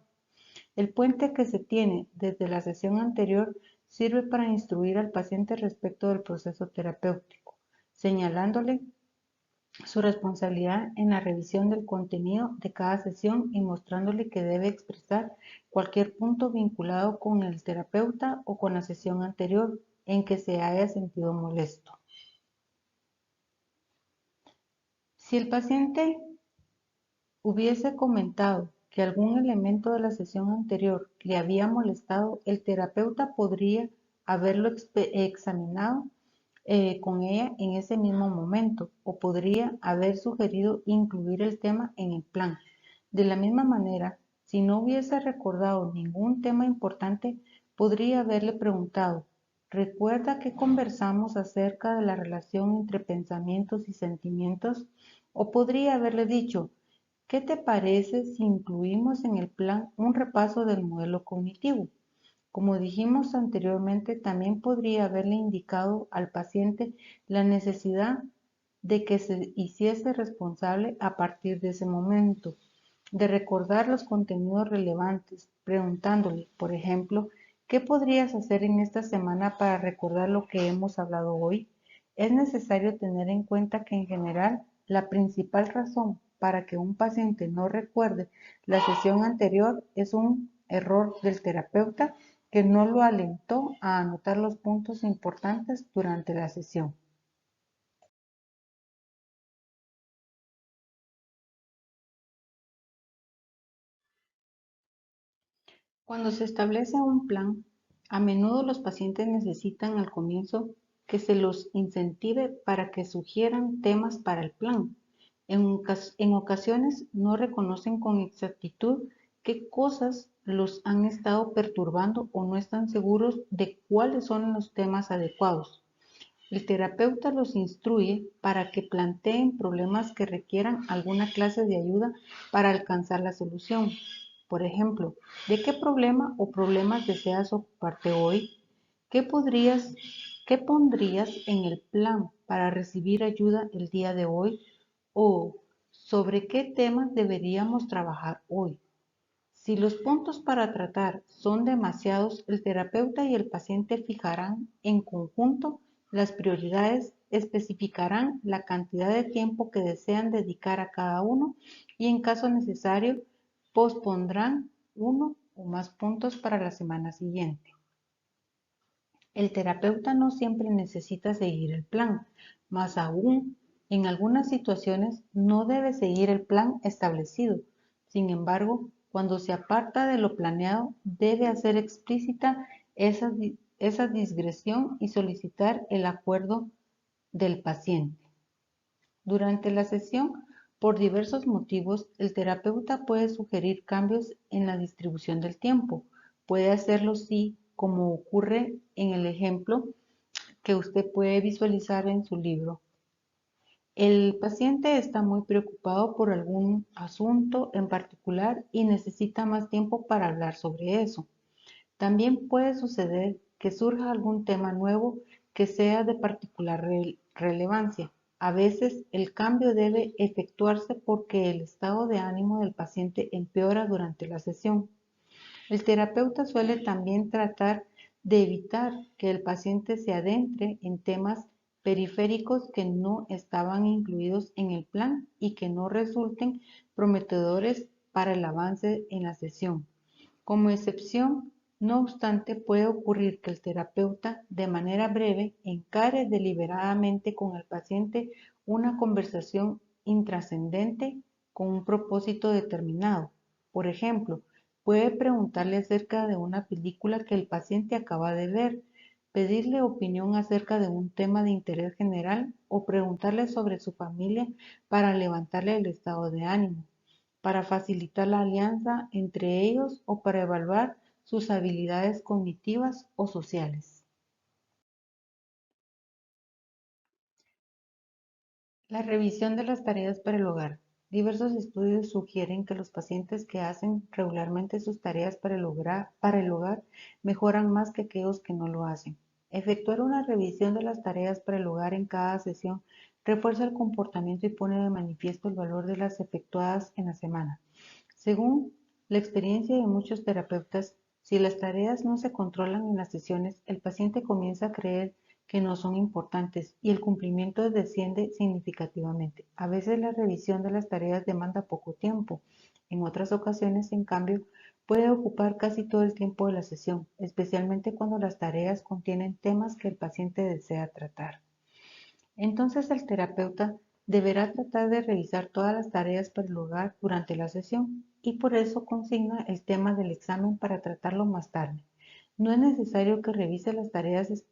El puente que se tiene desde la sesión anterior sirve para instruir al paciente respecto del proceso terapéutico, señalándole su responsabilidad en la revisión del contenido de cada sesión y mostrándole que debe expresar cualquier punto vinculado con el terapeuta o con la sesión anterior en que se haya sentido molesto. Si el paciente hubiese comentado que algún elemento de la sesión anterior le había molestado, el terapeuta podría haberlo examinado con ella en ese mismo momento o podría haber sugerido incluir el tema en el plan. De la misma manera, si no hubiese recordado ningún tema importante, podría haberle preguntado: ¿recuerda que conversamos acerca de la relación entre pensamientos y sentimientos? O podría haberle dicho: ¿qué te parece si incluimos en el plan un repaso del modelo cognitivo? Como dijimos anteriormente, también podría haberle indicado al paciente la necesidad de que se hiciese responsable a partir de ese momento, de recordar los contenidos relevantes, preguntándole, por ejemplo: ¿qué podrías hacer en esta semana para recordar lo que hemos hablado hoy? Es necesario tener en cuenta que en general la principal razón para que un paciente no recuerde la sesión anterior es un error del terapeuta que no lo alentó a anotar los puntos importantes durante la sesión. Cuando se establece un plan, a menudo los pacientes necesitan al comienzo que se los incentive para que sugieran temas para el plan. En ocasiones no reconocen con exactitud qué cosas los han estado perturbando o no están seguros de cuáles son los temas adecuados. El terapeuta los instruye para que planteen problemas que requieran alguna clase de ayuda para alcanzar la solución. Por ejemplo, ¿de qué problema o problemas deseas ocuparte hoy? ¿Qué podrías, qué pondrías en el plan para recibir ayuda el día de hoy? ¿O sobre qué temas deberíamos trabajar hoy? Si los puntos para tratar son demasiados, el terapeuta y el paciente fijarán en conjunto las prioridades, especificarán la cantidad de tiempo que desean dedicar a cada uno y, en caso necesario, pospondrán uno o más puntos para la semana siguiente. El terapeuta no siempre necesita seguir el plan, más aún, en algunas situaciones no debe seguir el plan establecido. Sin embargo, cuando se aparta de lo planeado, debe hacer explícita esa digresión y solicitar el acuerdo del paciente. Durante la sesión, por diversos motivos, el terapeuta puede sugerir cambios en la distribución del tiempo. Puede hacerlo sí, como ocurre en el ejemplo que usted puede visualizar en su libro. El paciente está muy preocupado por algún asunto en particular y necesita más tiempo para hablar sobre eso. También puede suceder que surja algún tema nuevo que sea de particular relevancia. A veces el cambio debe efectuarse porque el estado de ánimo del paciente empeora durante la sesión. El terapeuta suele también tratar de evitar que el paciente se adentre en temas periféricos que no estaban incluidos en el plan y que no resulten prometedores para el avance en la sesión. Como excepción, no obstante, puede ocurrir que el terapeuta, de manera breve, encare deliberadamente con el paciente una conversación intrascendente con un propósito determinado. Por ejemplo, puede preguntarle acerca de una película que el paciente acaba de ver, pedirle opinión acerca de un tema de interés general o preguntarle sobre su familia para levantarle el estado de ánimo, para facilitar la alianza entre ellos o para evaluar sus habilidades cognitivas o sociales. La revisión de las tareas para el hogar. Diversos estudios sugieren que los pacientes que hacen regularmente sus tareas para el hogar mejoran más que aquellos que no lo hacen. Efectuar una revisión de las tareas para el hogar en cada sesión refuerza el comportamiento y pone de manifiesto el valor de las efectuadas en la semana. Según La experiencia de muchos terapeutas, si las tareas no se controlan en las sesiones, el paciente comienza a creer que no son importantes y el cumplimiento desciende significativamente. A veces la revisión de las tareas demanda poco tiempo. En otras ocasiones, en cambio, puede ocupar casi todo el tiempo de la sesión, especialmente cuando las tareas contienen temas que el paciente desea tratar. Entonces el terapeuta deberá tratar de revisar todas las tareas para el hogar durante la sesión y por eso consigna el tema del examen para tratarlo más tarde. No es necesario que revise las tareas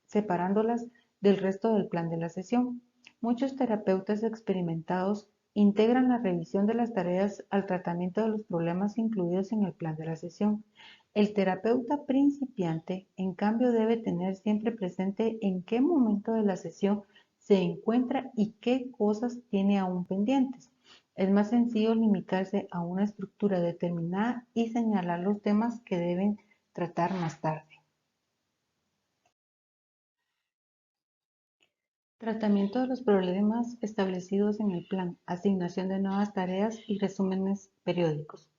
separándolas del resto del plan de la sesión. Muchos terapeutas experimentados integran la revisión de las tareas al tratamiento de los problemas incluidos en el plan de la sesión. El terapeuta principiante, en cambio, debe tener siempre presente en qué momento de la sesión se encuentra y qué cosas tiene aún pendientes. Es más sencillo limitarse a una estructura determinada y señalar los temas que deben tratar más tarde. Tratamiento de los problemas establecidos en el plan, asignación de nuevas tareas y resúmenes periódicos.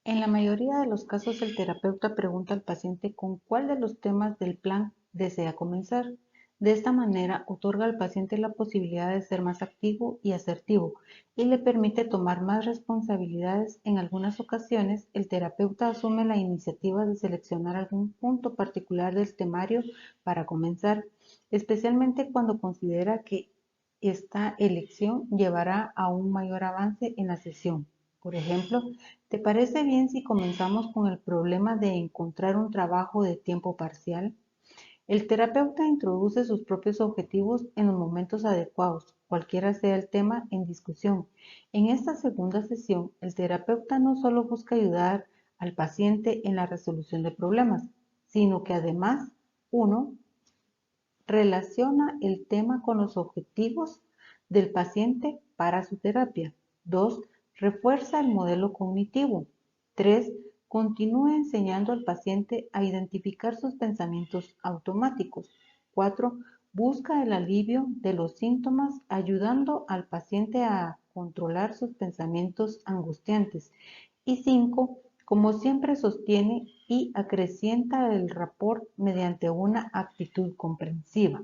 En la mayoría de los casos, el terapeuta pregunta al paciente con cuál de los temas del plan desea comenzar. De esta manera, otorga al paciente la posibilidad de ser más activo y asertivo y le permite tomar más responsabilidades. En algunas ocasiones, el terapeuta asume la iniciativa de seleccionar algún punto particular del temario para comenzar, especialmente cuando considera que esta elección llevará a un mayor avance en la sesión. Por ejemplo, ¿te parece bien si comenzamos con el problema de encontrar un trabajo de tiempo parcial? El terapeuta introduce sus propios objetivos en los momentos adecuados, cualquiera sea el tema en discusión. En esta segunda sesión, el terapeuta no solo busca ayudar al paciente en la resolución de problemas, sino que además, uno, relaciona el tema con los objetivos del paciente para su terapia. 2. Refuerza el modelo cognitivo. 3. Continúa enseñando al paciente a identificar sus pensamientos automáticos. 4. Busca el alivio de los síntomas ayudando al paciente a controlar sus pensamientos angustiantes. Y 5. Como siempre sostiene y acrecienta el rapport mediante una actitud comprensiva.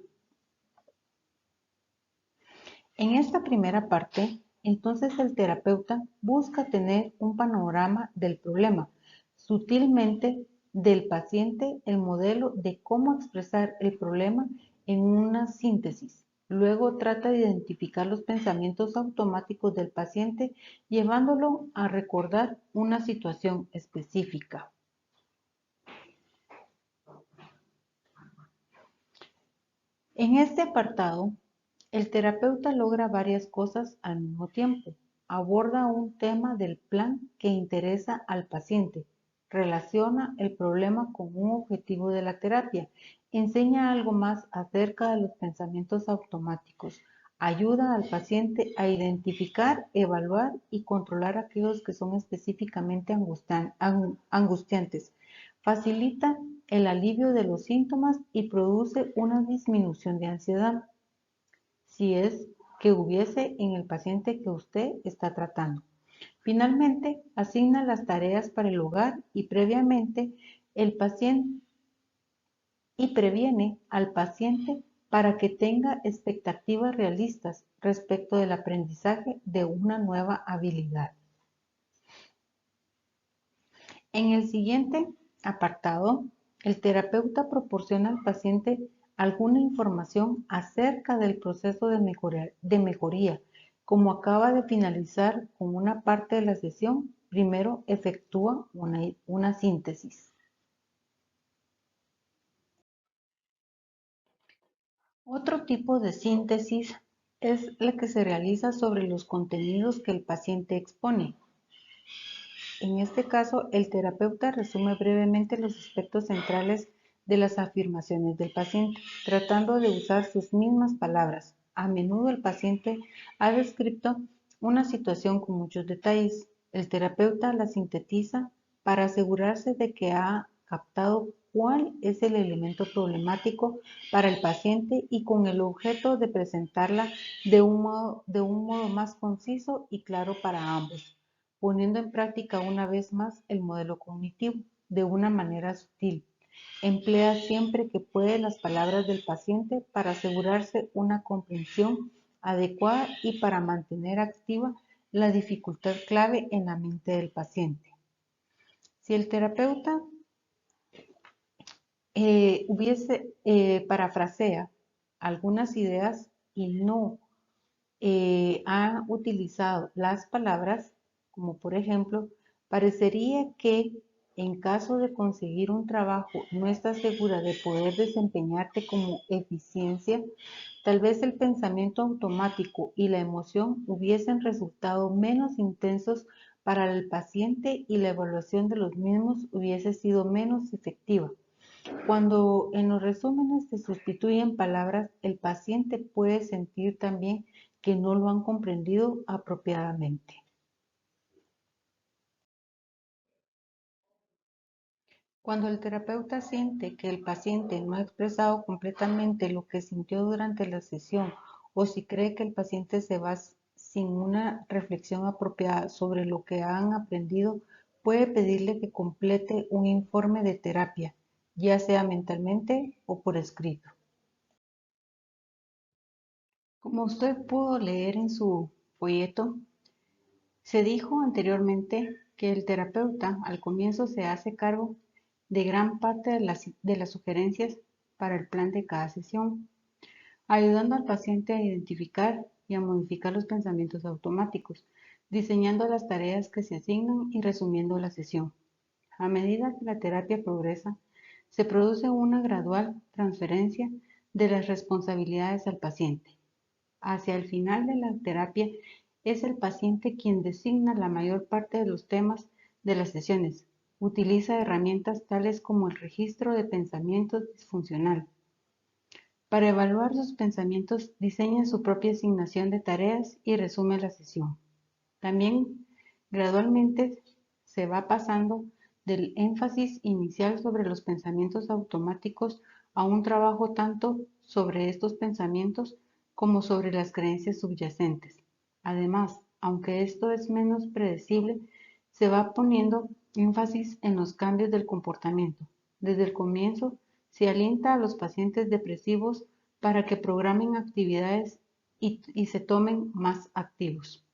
En esta primera parte, entonces el terapeuta busca tener un panorama del problema, sutilmente del paciente el modelo de cómo expresar el problema en una síntesis. Luego trata de identificar los pensamientos automáticos del paciente, llevándolo a recordar una situación específica. En este apartado, el terapeuta logra varias cosas al mismo tiempo. Aborda un tema del plan que interesa al paciente, relaciona el problema con un objetivo de la terapia, enseña algo más acerca de los pensamientos automáticos, ayuda al paciente a identificar, evaluar y controlar aquellos que son específicamente angustiantes, facilita el alivio de los síntomas y produce una disminución de ansiedad, si es que hubiese en el paciente que usted está tratando. Finalmente, asigna las tareas para el hogar y el paciente previene al paciente para que tenga expectativas realistas respecto del aprendizaje de una nueva habilidad. En el siguiente apartado, el terapeuta proporciona al paciente alguna información acerca del proceso de mejoría. Como acaba de finalizar con una parte de la sesión, primero efectúa una síntesis. Otro tipo de síntesis es la que se realiza sobre los contenidos que el paciente expone. En este caso, el terapeuta resume brevemente los aspectos centrales de las afirmaciones del paciente, tratando de usar sus mismas palabras. A menudo el paciente ha descrito una situación con muchos detalles. El terapeuta la sintetiza para asegurarse de que ha captado cuál es el elemento problemático para el paciente y con el objeto de presentarla de un modo más conciso y claro para ambos. poniendo en práctica una vez más el modelo cognitivo de una manera sutil. Emplea siempre que puede las palabras del paciente para asegurarse una comprensión adecuada y para mantener activa la dificultad clave en la mente del paciente. Si el terapeuta parafrasea algunas ideas y no ha utilizado las palabras, como por ejemplo, parecería que en caso de conseguir un trabajo no estás segura de poder desempeñarte como eficiencia, tal vez el pensamiento automático y la emoción hubiesen resultado menos intensos para el paciente y la evaluación de los mismos hubiese sido menos efectiva. Cuando en los resúmenes se sustituyen palabras, el paciente puede sentir también que no lo han comprendido apropiadamente. Cuando el terapeuta siente que el paciente no ha expresado completamente lo que sintió durante la sesión o si cree que el paciente se va sin una reflexión apropiada sobre lo que han aprendido, puede pedirle que complete un informe de terapia, ya sea mentalmente o por escrito. Como usted pudo leer en su folleto, se dijo anteriormente que el terapeuta al comienzo se hace cargo de gran parte de las sugerencias para el plan de cada sesión, ayudando al paciente a identificar y a modificar los pensamientos automáticos, diseñando las tareas que se asignan y resumiendo la sesión. A medida que la terapia progresa, se produce una gradual transferencia de las responsabilidades al paciente. Hacia el final de la terapia, es el paciente quien designa la mayor parte de los temas de las sesiones. Utiliza herramientas tales como el registro de pensamientos disfuncional. Para evaluar sus pensamientos, diseña su propia asignación de tareas y resume la sesión. También, gradualmente, se va pasando del énfasis inicial sobre los pensamientos automáticos a un trabajo tanto sobre estos pensamientos como sobre las creencias subyacentes. Además, aunque esto es menos predecible, se va poniendo énfasis en los cambios del comportamiento. Desde el comienzo, se alienta a los pacientes depresivos para que programen actividades y se tomen más activos.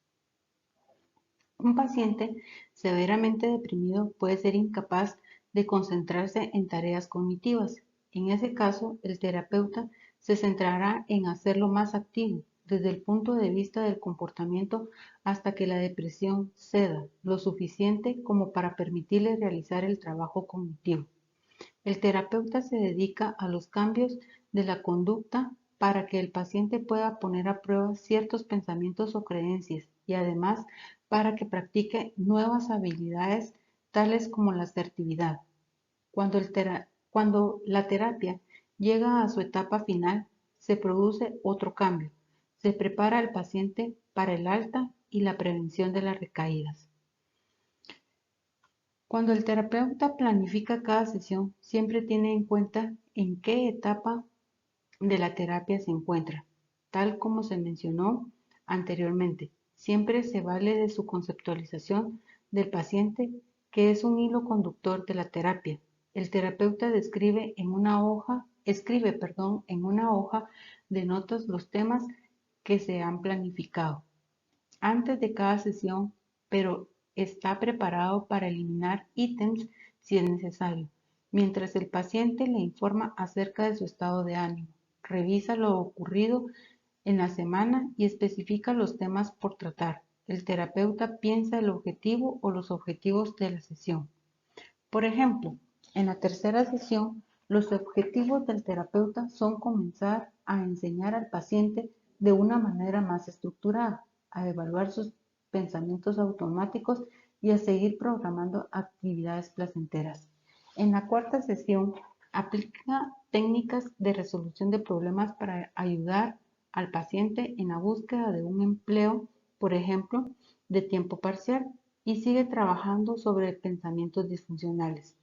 Un paciente severamente deprimido puede ser incapaz de concentrarse en tareas cognitivas. En ese caso, el terapeuta se centrará en hacerlo más activo desde el punto de vista del comportamiento hasta que la depresión ceda lo suficiente como para permitirle realizar el trabajo cognitivo. El terapeuta se dedica a los cambios de la conducta para que el paciente pueda poner a prueba ciertos pensamientos o creencias y además para que practique nuevas habilidades tales como la asertividad. Cuando la terapia llega a su etapa final, se produce otro cambio. Se prepara al paciente para el alta y la prevención de las recaídas. Cuando el terapeuta planifica cada sesión, siempre tiene en cuenta en qué etapa de la terapia se encuentra. Tal como se mencionó anteriormente, siempre se vale de su conceptualización del paciente, que es un hilo conductor de la terapia. El terapeuta escribe en una hoja de notas los temas que se han planificado antes de cada sesión, pero está preparado para eliminar ítems si es necesario, mientras el paciente le informa acerca de su estado de ánimo, revisa lo ocurrido en la semana y especifica los temas por tratar. El terapeuta piensa el objetivo o los objetivos de la sesión. Por ejemplo, en la tercera sesión, los objetivos del terapeuta son comenzar a enseñar al paciente de una manera más estructurada, a evaluar sus pensamientos automáticos y a seguir programando actividades placenteras. En la cuarta sesión, aplica técnicas de resolución de problemas para ayudar al paciente en la búsqueda de un empleo, por ejemplo, de tiempo parcial, y sigue trabajando sobre pensamientos disfuncionales.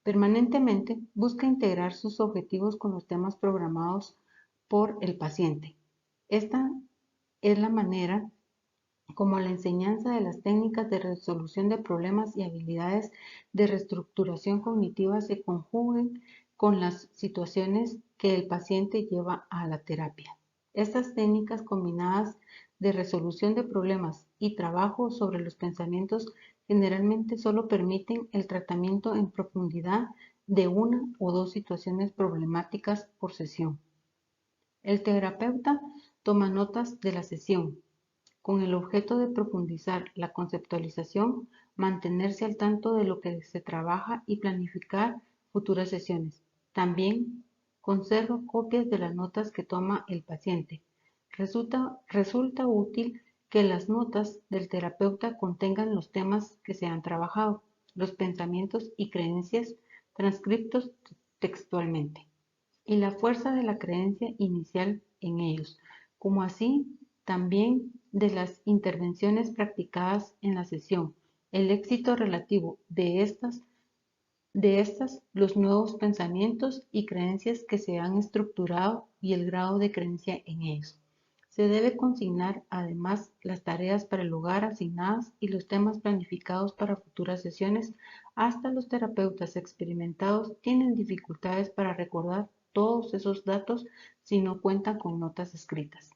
Permanentemente busca integrar sus objetivos con los temas programados por el paciente. Esta es la manera como la enseñanza de las técnicas de resolución de problemas y habilidades de reestructuración cognitiva se conjuguen con las situaciones que el paciente lleva a la terapia. Estas técnicas combinadas de resolución de problemas y trabajo sobre los pensamientos generalmente solo permiten el tratamiento en profundidad de una o dos situaciones problemáticas por sesión. El terapeuta toma notas de la sesión, con el objeto de profundizar la conceptualización, mantenerse al tanto de lo que se trabaja y planificar futuras sesiones. También conserva copias de las notas que toma el paciente. Resulta útil que las notas del terapeuta contengan los temas que se han trabajado, los pensamientos y creencias transcriptos textualmente y la fuerza de la creencia inicial en ellos, como así también de las intervenciones practicadas en la sesión, el éxito relativo de estas, los nuevos pensamientos y creencias que se han estructurado y el grado de creencia en ellos. Se debe consignar además las tareas para el hogar asignadas y los temas planificados para futuras sesiones. Hasta los terapeutas experimentados tienen dificultades para recordar todos esos datos si no cuentan con notas escritas.